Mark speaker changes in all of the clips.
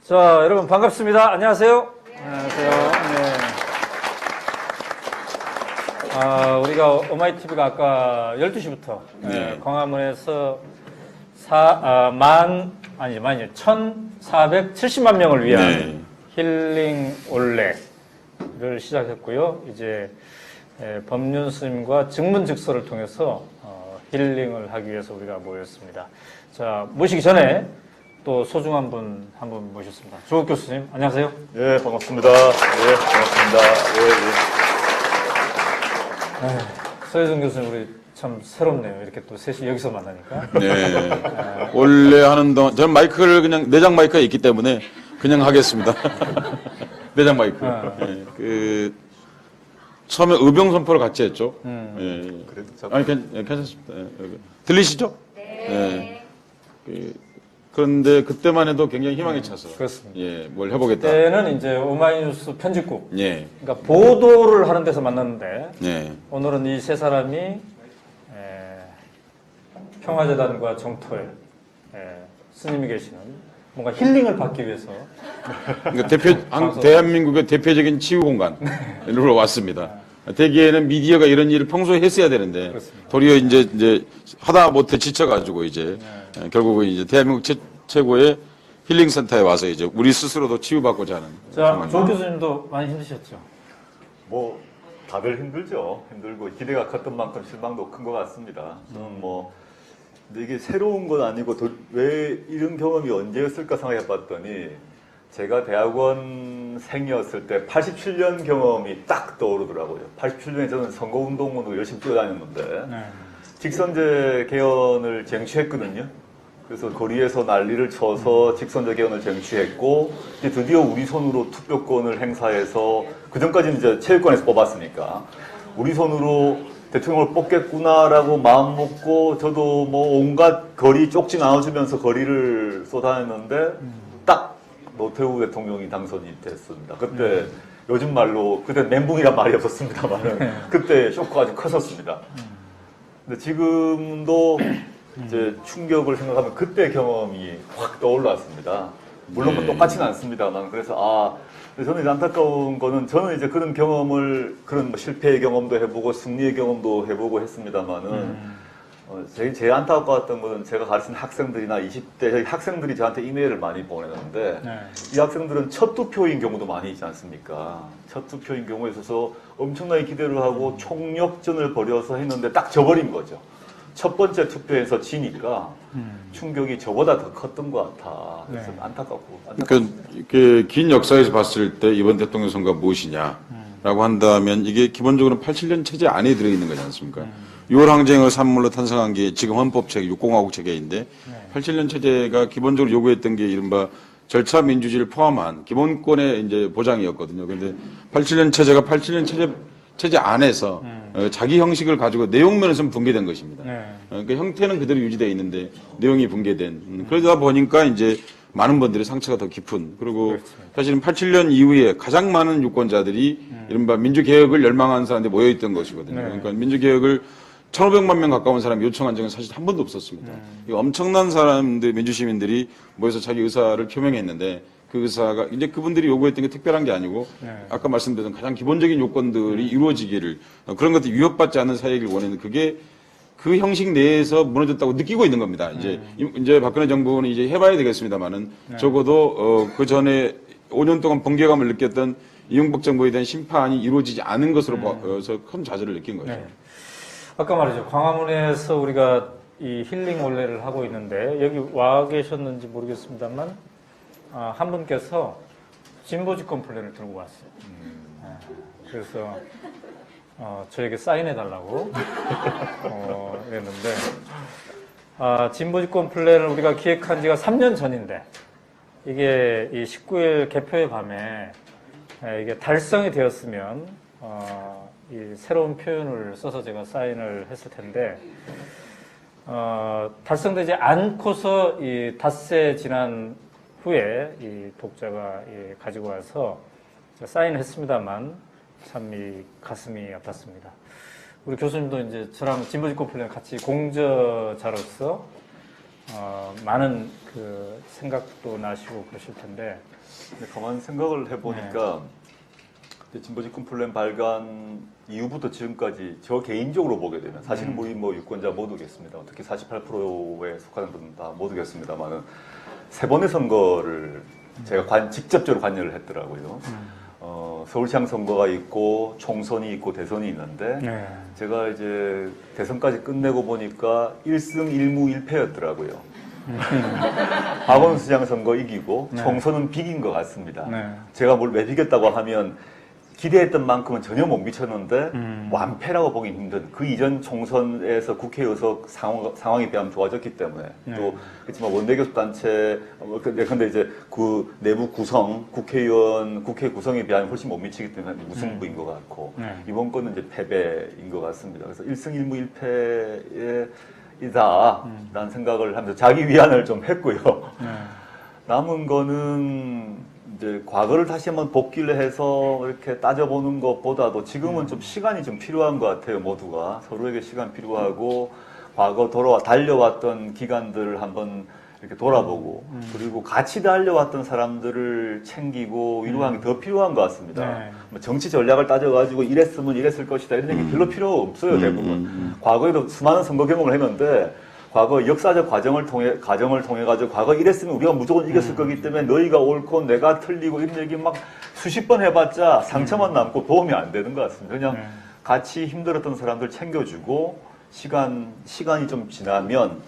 Speaker 1: 자, 여러분 반갑습니다. 안녕하세요. 안녕하세요. 네. 우리가 오마이TV가 아까 12시부터 광화문에서 1,470만 명을 위한 힐링 올레를 시작했고요. 이제 법륜 스님과 증문즉서를 통해서 힐링을 하기 위해서 우리가 모였습니다. 자, 모시기 전에 또 소중한 분 한 분 모셨습니다. 조국 교수님, 안녕하세요.
Speaker 2: 예, 반갑습니다. 예, 반갑습니다.
Speaker 1: 서혜정 교수님, 우리 참 새롭네요. 이렇게 또 셋이 여기서 만나니까.
Speaker 3: 네. 원래 하는 동안, 저는 마이크를 그냥 내장 마이크가 있기 때문에 그냥 하겠습니다. 내장 마이크. 예. 처음에 의병 선포를 같이 했죠. 예.
Speaker 2: 그래도
Speaker 3: 아니, 괜찮습니다. 예. 들리시죠? 네. 그런데 그때만 해도 굉장히 희망이 차서.
Speaker 1: 그렇습니다.
Speaker 3: 예, 뭘 해보겠다.
Speaker 1: 그때는 이제 오마이뉴스 편집국.
Speaker 3: 예.
Speaker 1: 그러니까 보도를 하는 데서 만났는데,
Speaker 3: 예.
Speaker 1: 오늘은 이 세 사람이 평화재단과 정토에 스님이 계시는 뭔가 힐링을 받기 위해서
Speaker 3: 그러니까 대한민국의 대표적인 치유 공간으로 왔습니다. 대기에는 미디어가 이런 일을 평소에 했어야 되는데
Speaker 1: 그렇습니다.
Speaker 3: 도리어 이제 하다 못해 지쳐가지고 이제 결국은 이제 대한민국 최고의 힐링 센터에 와서 이제 우리 스스로도 치유받고자 하는.
Speaker 1: 자, 조 교수님도 많이 힘드셨죠?
Speaker 2: 뭐 다들 힘들죠. 힘들고 기대가 컸던 만큼 실망도 큰 것 같습니다. 저는 뭐 근데 이게 새로운 건 아니고 왜 이런 경험이 언제였을까 생각해봤더니 제가 대학원생이었을 때 87년 경험이 딱 떠오르더라고요. 87년에 저는 선거운동으로 열심히 뛰어다녔는데 직선제 개헌을 쟁취했거든요. 그래서 거리에서 난리를 쳐서 직선제 개헌을 쟁취했고 이제 드디어 우리 손으로 투표권을 행사해서 그 전까지는 이제 체육관에서 뽑았으니까 우리 손으로 대통령을 뽑겠구나라고 마음 먹고 저도 뭐 온갖 거리 쪽지 나눠주면서 거리를 쏟아냈는데 딱 노태우 대통령이 당선이 됐습니다. 그때 요즘 말로 그때 멘붕이란 말이 없었습니다만은 그때 쇼크가 아주 컸었습니다. 근데 지금도 이제 충격을 생각하면 그때 경험이 확 떠올랐습니다. 물론 뭐 똑같지는 않습니다만 그래서 저는 이제 안타까운 거는 저는 이제 그런 경험을 그런 뭐 실패의 경험도 해보고 승리의 경험도 해보고 했습니다만은 제일 안타까웠던 거는 제가 가르치는 학생들이나 20대 학생들이 저한테 이메일을 많이 보내는데 이 학생들은 첫 투표인 경우도 많이 있지 않습니까? 첫 투표인 경우에 있어서 엄청나게 기대를 하고 총력전을 벌여서 했는데 딱 져버린 거죠. 첫 번째 투표에서 지니까 충격이 저보다 더 컸던 것 같아. 그래서 안타깝고.
Speaker 3: 그러니까 긴 역사에서 봤을 때 이번 대통령 선거가 무엇이냐라고 한다면 이게 기본적으로 87년 체제 안에 들어있는 거지 않습니까? 6월 항쟁을 산물로 탄생한 게 지금 헌법체계, 육공화국 체계인데 87년 체제가 기본적으로 요구했던 게 이른바 절차 민주주의를 포함한 기본권의 이제 보장이었거든요. 그런데 87년 체제가 87년 체제 안에서 자기 형식을 가지고 내용면에서는 붕괴된 것입니다. 그러니까 형태는 그대로 유지되어 있는데 내용이 붕괴된. 그러다 보니까 이제 많은 분들의 상처가 더 깊은. 그리고 사실은 87년 이후에 가장 많은 유권자들이 이른바 민주개혁을 열망하는 사람들이 모여있던 것이거든요. 그러니까 민주개혁을 1,500만 명 가까운 사람이 요청한 적은 사실 한 번도 없었습니다. 엄청난 사람들, 민주시민들이 모여서 자기 의사를 표명했는데 그 의사가 이제 그분들이 요구했던 게 특별한 게 아니고 아까 말씀드린 가장 기본적인 요건들이 이루어지기를 그런 것들이 위협받지 않는 사회를 원했는 그게 그 형식 내에서 무너졌다고 느끼고 있는 겁니다. 이제 박근혜 정부는 이제 해봐야 되겠습니다만은 적어도 그 전에 5년 동안 번개감을 느꼈던 이명박 정부에 대한 심판이 이루어지지 않은 것으로 봐서 큰 좌절을 느낀 거죠.
Speaker 1: 아까 말이죠. 광화문에서 우리가 이 힐링 올레를 하고 있는데 여기 와 계셨는지 모르겠습니다만 한 분께서 진보집권 플랜을 들고 왔어요. 그래서 저에게 사인해달라고 그랬는데 진보집권 플랜을 우리가 기획한 지가 3년 전인데 이게 이 19일 개표의 밤에 이게 달성이 되었으면 이 새로운 표현을 써서 제가 사인을 했을 텐데 달성되지 않고서 이 닷새 지난 후에 이 독자가 가지고 와서 사인을 했습니다만 참 이 가슴이 아팠습니다. 우리 교수님도 이제 저랑 진보집권 플랜 같이 공저자로서 많은 그 생각도 나시고 그러실 텐데.
Speaker 2: 근데 가만 생각을 해보니까 이제 진보집권 플랜 발간 이후부터 지금까지 저 개인적으로 보게 되면 사실은 우리 뭐 유권자 모두겠습니다. 특히 48%에 속하는 분은 다 모두겠습니다만은 세 번의 선거를 제가 직접적으로 관여를 했더라고요. 서울시장 선거가 있고 총선이 있고 대선이 있는데
Speaker 1: 네.
Speaker 2: 제가 이제 대선까지 끝내고 보니까 1승 1무 1패였더라고요. 박원순 시장 선거 이기고
Speaker 1: 네.
Speaker 2: 총선은 비긴 것 같습니다.
Speaker 1: 네.
Speaker 2: 제가 뭘 왜 비겼다고 하면 기대했던 만큼은 전혀 못 미쳤는데 완패라고 보기 힘든 그 이전 총선에서 국회의석 상황에 비하면 좋아졌기 때문에
Speaker 1: 네.
Speaker 2: 또 그렇지만 원내교섭단체 근데 이제 그 내부 구성 국회의원 국회 구성에 비하면 훨씬 못 미치기 때문에 무승부인 것 같고
Speaker 1: 네.
Speaker 2: 이번 건은 이제 패배인 것 같습니다. 그래서 1승 1무 1패에 이다라는 생각을 하면서 자기 위안을 좀 했고요.
Speaker 1: 네.
Speaker 2: 남은 거는 이제 과거를 다시 한번 복기를 해서 이렇게 따져보는 것보다도 지금은 좀 시간이 좀 필요한 것 같아요. 모두가 서로에게 시간 필요하고 과거 달려왔던 기간들을 한번 이렇게 돌아보고 그리고 같이 달려왔던 사람들을 챙기고 위로하는 게 더 필요한 것 같습니다.
Speaker 1: 네.
Speaker 2: 뭐 정치 전략을 따져가지고 이랬으면 이랬을 것이다 이런 얘기 별로 필요 없어요. 대부분 과거에도 수많은 선거 경험을 했는데 과거 역사적 과정을 통해 가지고 과거 이랬으면 우리가 무조건 이겼을 거기 때문에 너희가 옳고 내가 틀리고 이런 얘기 막 수십 번 해봤자 상처만 남고 도움이 안 되는 것 같습니다. 그냥 같이 힘들었던 사람들 챙겨주고 시간이 좀 지나면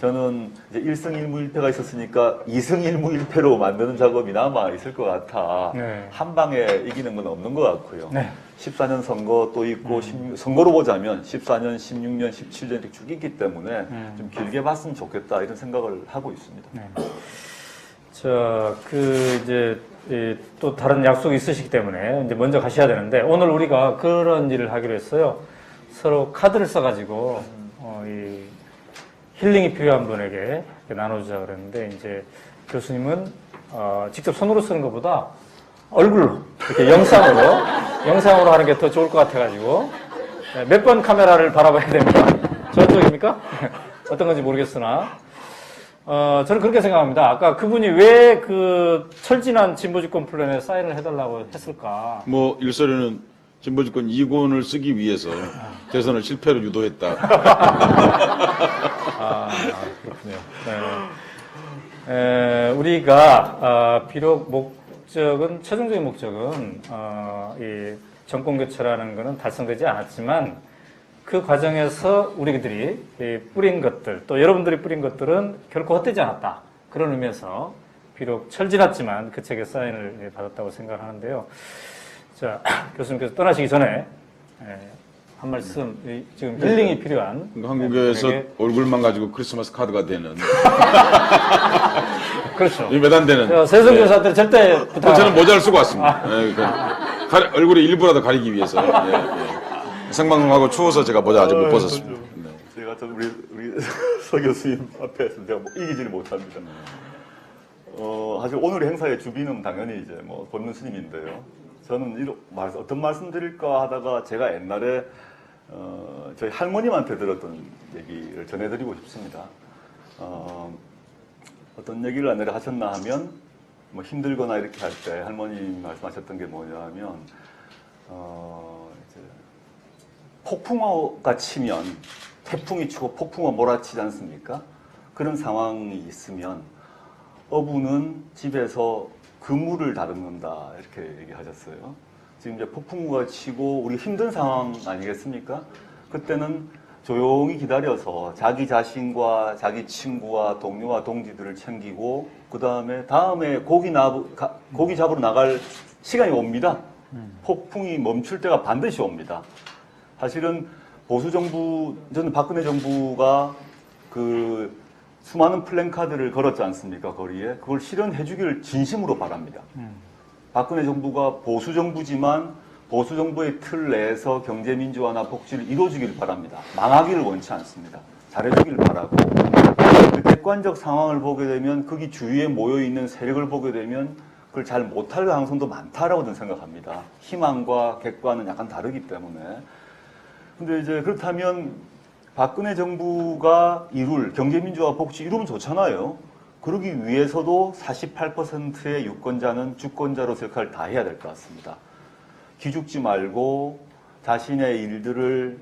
Speaker 2: 저는 이제 1승 1무 1패가 있었으니까 2승 1무 1패로 만드는 작업이 남아 있을 것 같아.
Speaker 1: 네.
Speaker 2: 한 방에 이기는 건 없는 것 같고요.
Speaker 1: 네.
Speaker 2: 14년 선거 또 있고 선거로 보자면 14년, 16년, 17년 이렇게 쭉 있기 때문에 좀 길게 봤으면 좋겠다 이런 생각을 하고 있습니다.
Speaker 1: 네. 이제 또 다른 약속이 있으시기 때문에 이제 먼저 가셔야 되는데 오늘 우리가 그런 일을 하기로 했어요. 서로 카드를 써가지고 이 힐링이 필요한 분에게 나눠주자 그랬는데 이제 교수님은 직접 손으로 쓰는 것보다 얼굴로 이렇게 영상으로 하는 게 더 좋을 것 같아가지고 몇 번 카메라를 바라봐야 됩니까? 저쪽입니까? 어떤 건지 모르겠으나 저는 그렇게 생각합니다. 아까 그분이 왜 그 철진한 진보집권 플랜에 사인을 해달라고 했을까?
Speaker 3: 뭐 일설에는 진보집권 이권을 쓰기 위해서 대선을 실패로 유도했다.
Speaker 1: 그렇군요. 네. 우리가 비록 최종적인 목적은 이 정권 교체라는 것은 달성되지 않았지만 그 과정에서 우리들이 뿌린 것들 또 여러분들이 뿌린 것들은 결코 헛되지 않았다. 그런 의미에서 비록 철지났지만 그 책에 사인을 받았다고 생각하는데요. 자, 교수님께서 떠나시기 전에 한 말씀, 지금 힐링이 필요한
Speaker 3: 한국에서
Speaker 1: 분에게.
Speaker 3: 얼굴만 가지고 크리스마스 카드가 되는
Speaker 1: 그렇죠.
Speaker 3: 이 매단되는
Speaker 1: 세성 교사한테 절대 부탁.
Speaker 3: 저는 모자를 쓰고 왔습니다. 얼굴의 일부라도 가리기 위해서 생방송하고 추워서 제가 모자 아직 못 벗었습니다. 네.
Speaker 2: 제가 좀 우리 서 교수님 앞에서 제가 뭐 이기지를 못합니다. 사실 오늘 행사의 주비는 당연히 이제 뭐 법륜 스님인데요. 저는 어떤 말씀 드릴까 하다가 제가 옛날에 저희 할머님한테 들었던 얘기를 전해드리고 싶습니다. 어떤 얘기를 옛날에 하셨나 하면 뭐 힘들거나 이렇게 할 때 할머님 말씀하셨던 게 뭐냐면 이제 폭풍우가 치면 태풍이 치고 폭풍우가 몰아치지 않습니까? 그런 상황이 있으면 어부는 집에서 그물을 다듬는다 이렇게 얘기하셨어요. 지금 이제 폭풍우가 치고 우리 힘든 상황 아니겠습니까? 그때는 조용히 기다려서 자기 자신과 자기 친구와 동료와 동지들을 챙기고 다음에 고기 잡으러 나갈 시간이 옵니다. 폭풍이 멈출 때가 반드시 옵니다. 사실은 저는 박근혜 정부가 그 수많은 플랜카드를 걸었지 않습니까, 거리에. 그걸 실현해 주기를 진심으로 바랍니다. 박근혜 정부가 보수 정부지만 보수 정부의 틀 내에서 경제 민주화나 복지를 이루어주길 바랍니다. 망하기를 원치 않습니다. 잘해주길 바라고 그 객관적 상황을 보게 되면 거기 주위에 모여있는 세력을 보게 되면 그걸 잘 못할 가능성도 많다라고 저는 생각합니다. 희망과 객관은 약간 다르기 때문에. 근데 이제 그렇다면 박근혜 정부가 이룰 경제민주화 복지 이루면 좋잖아요. 그러기 위해서도 48%의 유권자는 주권자로서 역할을 다 해야 될 것 같습니다. 기죽지 말고 자신의 일들을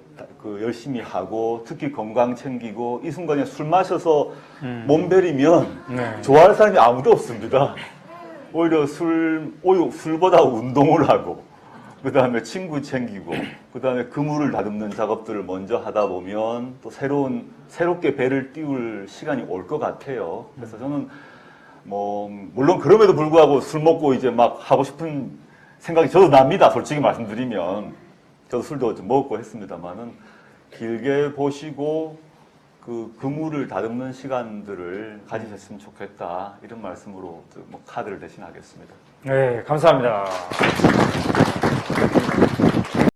Speaker 2: 열심히 하고 특히 건강 챙기고 이 순간에 술 마셔서 몸베리면
Speaker 1: 네.
Speaker 2: 좋아할 사람이 아무도 없습니다. 오히려 술보다 운동을 하고 그 다음에 친구 챙기고 그 다음에 그물을 다듬는 작업들을 먼저 하다 보면 또 새롭게 배를 띄울 시간이 올 것 같아요. 그래서 저는 물론 그럼에도 불구하고 술 먹고 이제 막 하고 싶은 생각이 저도 납니다. 솔직히 말씀드리면 저도 술도 좀 먹고 했습니다만은 길게 보시고 그 그물을 다듬는 시간들을 가지셨으면 좋겠다 이런 말씀으로 카드를 대신하겠습니다.
Speaker 1: 네, 감사합니다.